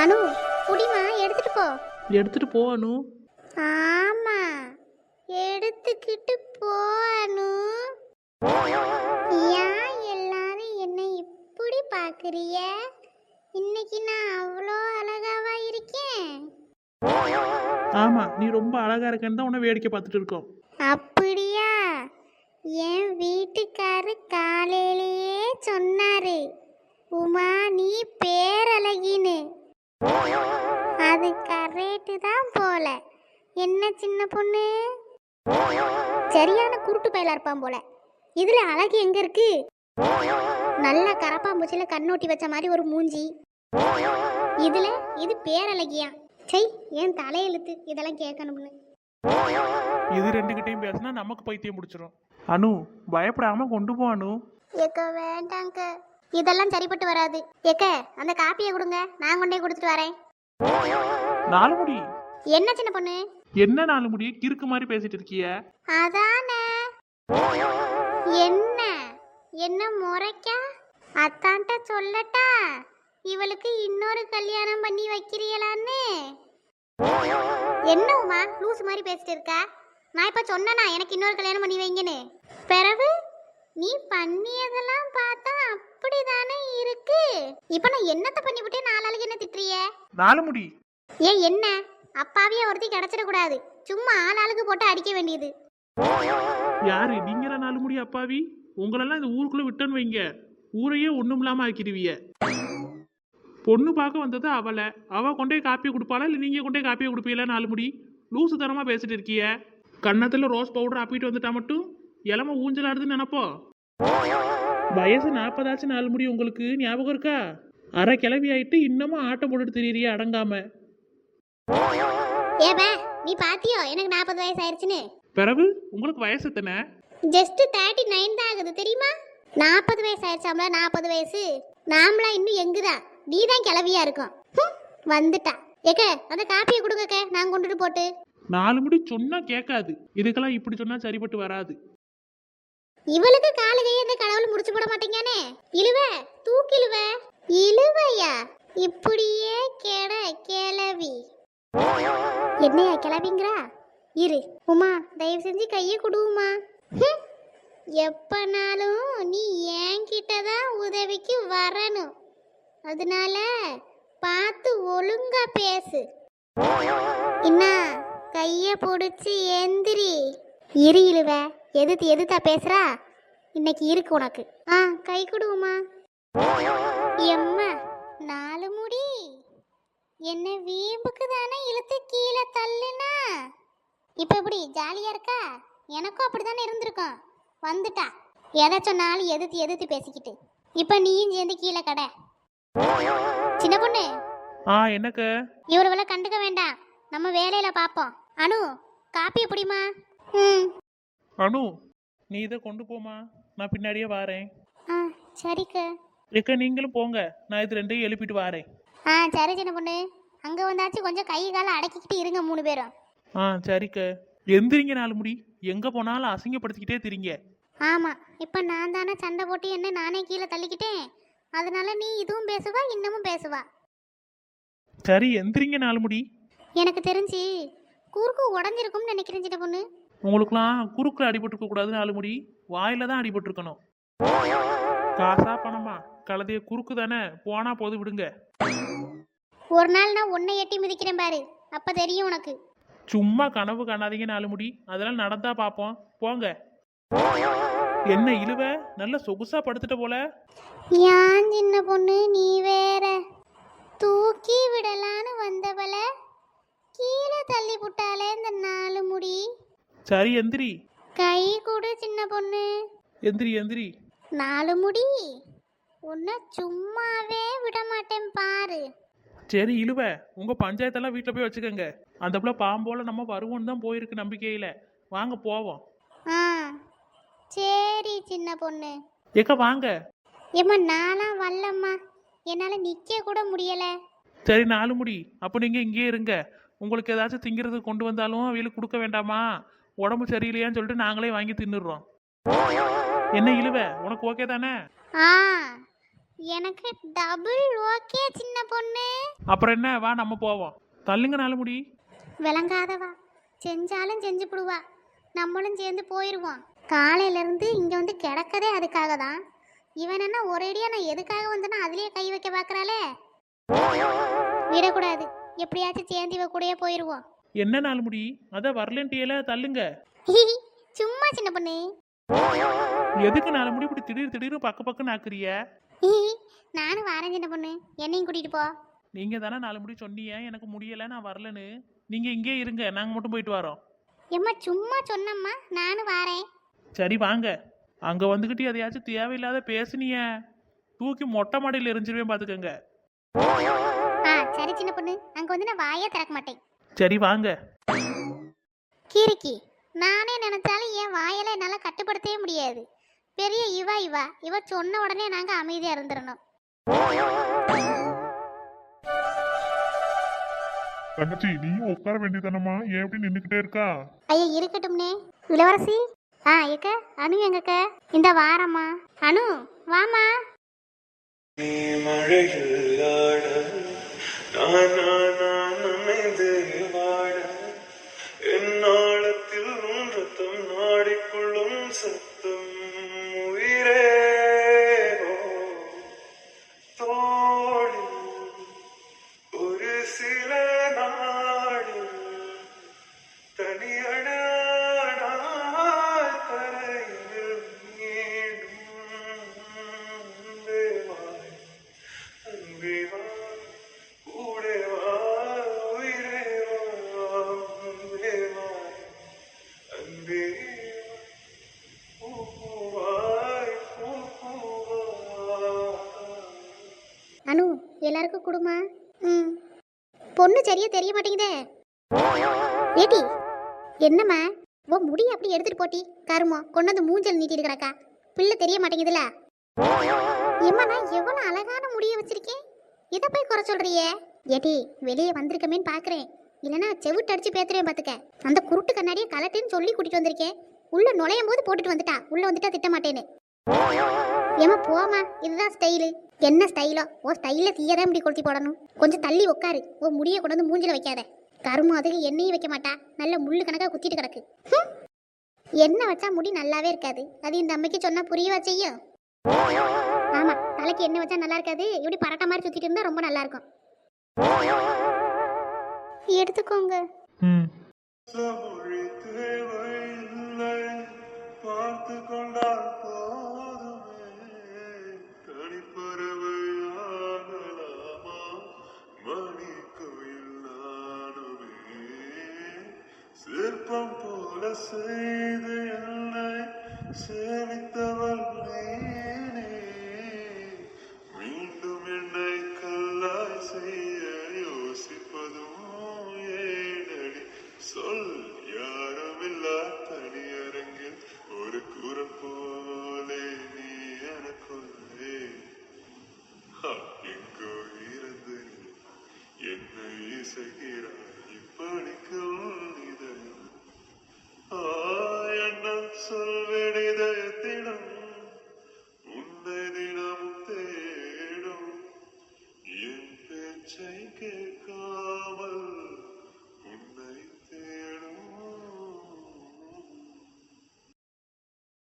அனு குடிமா, எடுத்துட்டு போ. எடுத்துட்டு போ அனு. ஆமா, எடுத்துக்கிட்டு போ அனு. ஏன் எல்லாரும் என்ன இப்படி பாக்குறிய? இன்னைக்கு நான் அவ்வளோ அழகாவா இருக்கேன்? ஆமா, நீ ரொம்ப அழகா இருக்கன்னு தான் உன்னை வேடிக்கை பார்த்துட்டு இருக்கோம். அப்படியா? என் வீட்டுக்காரு காலையிலேயே சொன்னாரு, உமா நீ பேரழகின்னு. அது கரெக்டு தான் போல. என்ன சின்ன பொண்ணு, சரியான குருட்டு பயலா இருப்பான் போல. இதுல அழகு எங்க இருக்கு? நல்ல கரப்பாம்பூச்சில கண்ணோட்டி வச்ச மாதிரி ஒரு மூஞ்சி. இதுல இது பேரழகியா? சை, ஏன் தலையெழுத்து இதெல்லாம் கேட்கணும்னு. இது ரெண்டுகிட்டையும் பேசினா நமக்கு பைத்தியம் பிடிச்சிரும். அனு, பயப்படாம கொண்டு போ அனு. ஏக்க வேண்டாங்க, இதெல்லாம் சரிப்பட்டு வராது. ஏக்க அந்த காப்பியை கொடுங்க, நான் கொண்டே கொடுத்துட்டு வரேன். நாலு முடி. என்ன சின்ன பொண்ணு? என்ன நாலு முடி கிறுக்கு மாதிரி பேசிட்டு இருக்கிய? அதானே. என்ன என்ன முறைக்கா? அத்தான்ட்ட சொல்லட்டா இவளுக்கு இன்னொரு கல்யாணம் பண்ணி வைக்கிறீங்களான்னு? என்ன உமா லூஸ் மாதிரி பேசிட்டு இருக்கா? நான் இப்ப சொன்னனா எனக்கு இன்னொரு கல்யாணம் பண்ணி வைங்கன்னு. பிறகு நீ பண்ணியதெல்லாம் பார்த்தா அப்படிதானே இருக்கு. இப்ப நான் என்னத்த பண்ணி விட்டேன்? நாளாளுக்கு என்ன திட்டுறிய? நாலு முடி. ஏன் என்ன அப்பாவியா ஒருத்தி கிடைச்சிடக்கூடாது, சும்மா ஆளாளுக்கு போட்டு அடிக்க வேண்டியது. யாரு நீங்களா நாலு முடி அப்பாவி? உங்களெல்லாம் இந்த ஊருக்குள்ள விட்டன்னு வைங்க, ஊரையே ஒண்ணும் இல்லாம ஆக்கிடுவீங்க. பொண்ணு பார்க்க வந்தது அவளை, அவ கொண்டே காப்பியை கொடுப்பாளா இல்லை நீங்க கொண்டே காப்பியை கொடுப்பீங்களா? நாலு முடி லூசு தரமா பேசிட்டு இருக்கிய. கன்னத்துல ரோஸ் பவுடர் அப்பிட்டு வந்துட்டா மட்டும் இளம ஊஞ்சலாடுதுன்னு நினைப்போ. வயசு 40 நாலு முடி, உங்களுக்கு ஞாபகம் இருக்கா? அரை கிளவி ஆயிட்டு இன்னமும் ஆட்டம் போட்டுட்டு திரியறிய அடங்காம. ஏபே நீ பாத்தியோ எனக்கு 40 வயசு ஆயிருச்சுன்னு? பிறகு உங்களுக்கு வயசு எத்தனை? ஜஸ்ட் 39 தான் ஆகுது தெரியுமா? 40 வயசு ஆயிடுச்சாம்ல. 40 வயசு நாமளா இன்னும் எங்குதான்? நீ தான் கிளவியா இருக்கும். வந்துட்டா. ஏக்க அந்த காப்பியை கொடுக்க, நான் கொண்டுட்டு போட்டு. நாலு முடி சொன்னா கேட்காது, இதுக்கெல்லாம் இப்படி சொன்னா சரிப்பட்டு வராது. இவளுக்கு காலு கையை இந்த கடவுள் முடிச்சு போட மாட்டேங்கானே. இழுவ தூக்கிழுவ. இழுவையா? இப்படியே கெட கிளவி. என்னையா கிளவிங்கிறா? இரு உமா, தயவு செஞ்சு கையை கொடுமா. எப்பனாலும் நீ என்கிட்ட தான் உதவிக்கு வரணும், அதனால பார்த்து ஒழுங்கா பேசு. என்ன கைய பிடிச்சி எந்திரி. இரு இழுவ, எதுத்து எதுத்தா பேசுறா? இன்னைக்கு இருக்கு உனக்கு. கை கொடுமா. எம்மா நாலு முடி, என்ன வீம்புக்கு தானே இழுத்து கீழே தள்ளுனா? இப்ப எப்படி ஜாலியா இருக்கா? எனக்கும் அப்படித்தானே இருந்திருக்கும். வந்துட்டா எதை சொன்னாலும் எதிர்த்து எதிர்த்து பேசிக்கிட்டு. இப்ப நீயும் சேர்ந்து கீழே கடை. சின்ன பொண்ணு, என்னக்க? இவளை கண்டுக்க வேண்டாம், நம்ம வேலையில பாப்போம். அனு காப்பி எப்படிமா? அனு நீ இதை கொண்டு போமா, நான் பின்னாடியே வாரேன். சரிக்க. ஏக்க நீங்களும் போங்க, நான் இது ரெண்டையும் எழுப்பிட்டு வாரேன். சரி சின்ன பொண்ணு, அங்க வந்தாச்சு கொஞ்சம் கை காலை அடக்கிக்கிட்டு இருங்க 3 பேரும். சரிக்க. எந்திரிங்க நாலு முடி, எங்க போனாலும் அசிங்கப்படுத்திக்கிட்டே திரிங்க. ஆமா, இப்ப நான் தானே சண்டை போட்டு என்ன நானே கீழே தள்ளிக்கிட்டேன், அதனால நீ இதுவும் பேசுவா இன்னமும் பேசுவா. சரி எந்திரிங்க நாலு முடி. எனக்கு தெரிஞ்சு குறுக்கு உடஞ்சிருக்கும்னு நினைக்கிறேன் சின்ன பொண்ணு. உங்களுக்குலாம் குறுக்குல அடிபட்டுருக்க கூடாது நாலு முடி, வாயில தான் அடிபட்டுருக்கணும். காசா பணமா கலதைய குறுக்கு தானே, போனா போது விடுங்க. ஒரு நாள் நான் உன்னை எட்டி மிதிக்கிறேன் பாரு, அப்ப தெரியும் உனக்கு. சும்மா கனவு காணாதீங்க நாலு முடி, அதெல்லாம் நடந்தா பாப்போம். போங்க. என்ன இழுவ, நல்ல சொகுசா படுத்துட்ட போல. ஏன் சின்ன பொண்ணு நீ வேற, தூக்கி விடலான்னு வந்தவள கீழே தள்ளி புட்டாலே இந்த நாலு முடி. சரி எந்திரி. கை கொடு சின்ன பொண்ணு. எந்திரி எந்திரி. நாலு முடி, உன்னை சும்மாவே விட மாட்டேன் பாரு. சரி இழுவ, உங்க பஞ்சாயத்தெல்லாம் வீட்டில் போய் வச்சுக்கோங்க. அந்த பிள்ளை பாம்போல நம்ம வருவோன்னு தான் போயிருக்கு நம்பிக்கையில. வாங்க போவோம். சரி சின்ன பொண்ணு. ஏக்க வாங்க. ஏம்மா நான்லாம் வரலம்மா, என்னால நிக்க கூட முடியல. சரி நாலு முடி, அப்போ நீங்க இங்கேயே இருங்க. உங்களுக்கு ஏதாச்சும் திங்கிறது கொண்டு வந்தாலும் அவங்களுக்கு கொடுக்க வேண்டாமா? உடம்பு சரியில்லையான்னு சொல்லிட்டு நாங்களே வாங்கி தின்னுடுறோம். என்ன இழுவ, உனக்கு ஓகே தானே? எனக்கு டபுள் ஓகே சின்ன பொண்ணு. அப்புறம் என்ன, வா நம்ம போவோம். தள்ளுங்க நாலு முடி. விளங்காதவா, செஞ்சாலும் செஞ்சு விடுவா. நம்மளும் சேர்ந்து போயிடுவோம். காலையில இருந்து இங்க வந்து கிடக்கதே அதுக்காக தான். இவன் என்ன ஒரேடியா நான் எதுக்காக வந்தேன்னா அதுலயே கை வைக்க பாக்குறாளே. விடக்கூடாது, எப்படியாச்சும் சேர்ந்து இவ கூடயே போயிடுவோம். என்ன நாலு முடி, அதான் வரலன்ட்டியல, தள்ளுங்க. சும்மா சின்ன பொண்ணு. எதுக்கு நாலு முடி இப்படி திடீர் திடீர்னு பக்கன்னு ஆக்குறிய? நானும் வரேன் சின்ன பொண்ணு, என்னையும் கூட்டிட்டு போ. நீங்க தானே நாலு முடி சொன்னீங்க எனக்கு முடியல நான் வரலன்னு. நீங்க இங்கே இருங்க, நாங்க மட்டும் போயிட்டு வரோம். எம்மா சும்மா சொன்னம்மா, நானும் வரேன். சரி வாங்க. அங்க வந்துகிட்டு எதையாச்சும் தேவையில்லாத பேசுனிய தூக்கி மொட்டை மாடியில் எரிஞ்சிருவேன் பாத்துக்கங்க. சரி சின்ன பொண்ணு, அங்க வந்து நான் வாயே திறக்க மாட்டேன். சரி வாங்க. கீரிக்கி, நானே நினைச்சாலும் என் வாயில என்னால கட்டுப்படுத்தவே முடியாது. பெரிய இவ சொன்ன உடனே நாங்க அமைதியா இருந்துடணும். தங்கச்சி நீயும் உட்கார வேண்டியதானம்மா, ஏன் எப்படி நின்றுக்கிட்டே இருக்கா? ஐயா இருக்கட்டும்னே. இளவரசி, ஏக்க அனு எங்கக்க? இந்த வாரம்மா. அனு வாமா. நீ மழையில் ஆட நான் அமைந்து வாட என்னாளத்தில் உன் ரத்தம் நாடிக்குள்ளும் சத்தம் உயிரே தோழில் ஒரு சில நாடில் தனியட தரையில் மீண்டும் தேவாய் அன்பேவா கூடவா உயிரே தேவாய் அன்பே பூவாய் பூவா. அனு எல்லாருக்கும் கொடுமா. பொண்ணு சரியா தெரிய மாட்டேங்குதே. ஏடி என்னம்மா, உன் முடி அப்படி எடுத்துட்டு போட்டி கருமோ கொண்டு வந்து மூஞ்சல் நீட்டிட்டு கிடக்கா. பிள்ளை தெரிய மாட்டேங்குதுல. ஏம்மா நான் எவ்வளவு அழகான முடிய வச்சிருக்கேன், இதை போய் குறை சொல்றியே. ஏடி வெளியே வந்திருக்கமேன்னு பாக்குறேன், இல்லைன்னா செவிட்டு அடிச்சு பேத்துறேன் பாத்துக்க. அந்த குருட்டு கண்ணாடியை கலட்டுன்னு சொல்லி கூட்டிட்டு வந்திருக்கேன். உள்ள நுழையும் போது போட்டுட்டு வந்துட்டா, உள்ள வந்துட்டா திட்ட மாட்டேன்னு. ஏமா போமா, இதுதான் ஸ்டைலு. என்ன ஸ்டைலோ, ஓ ஸ்டைல தீயதான் இப்படி கொளுத்தி போடணும். கொஞ்சம் தள்ளி உட்காரு, ஓ முடிய கொண்டு வந்து மூஞ்சில வைக்காத. கரும்பு அதுக்கு எண்ணெயும் வைக்க மாட்டா, நல்ல முள்ளு கணக்கா குத்திட்டு கிடக்கு. எண்ணெய் வச்சா முடி நல்லாவே இருக்காது, அது இந்த அம்மைக்கு சொன்னா புரியவா செய்யும். ஆமா, தலைக்கு எண்ணெய் வச்சா நல்லா இருக்காது, இப்படி பரட்ட மாதிரி சுத்திட்டு இருந்தா ரொம்ப நல்லா இருக்கும். எடுத்துக்கோங்க. பார்த்து கொண்டால் போதுமே தனிப்பறவை ஆகலாமா மணி கோயில் நானுமே சிற்பம் போல செய்து என்னை சேமித்த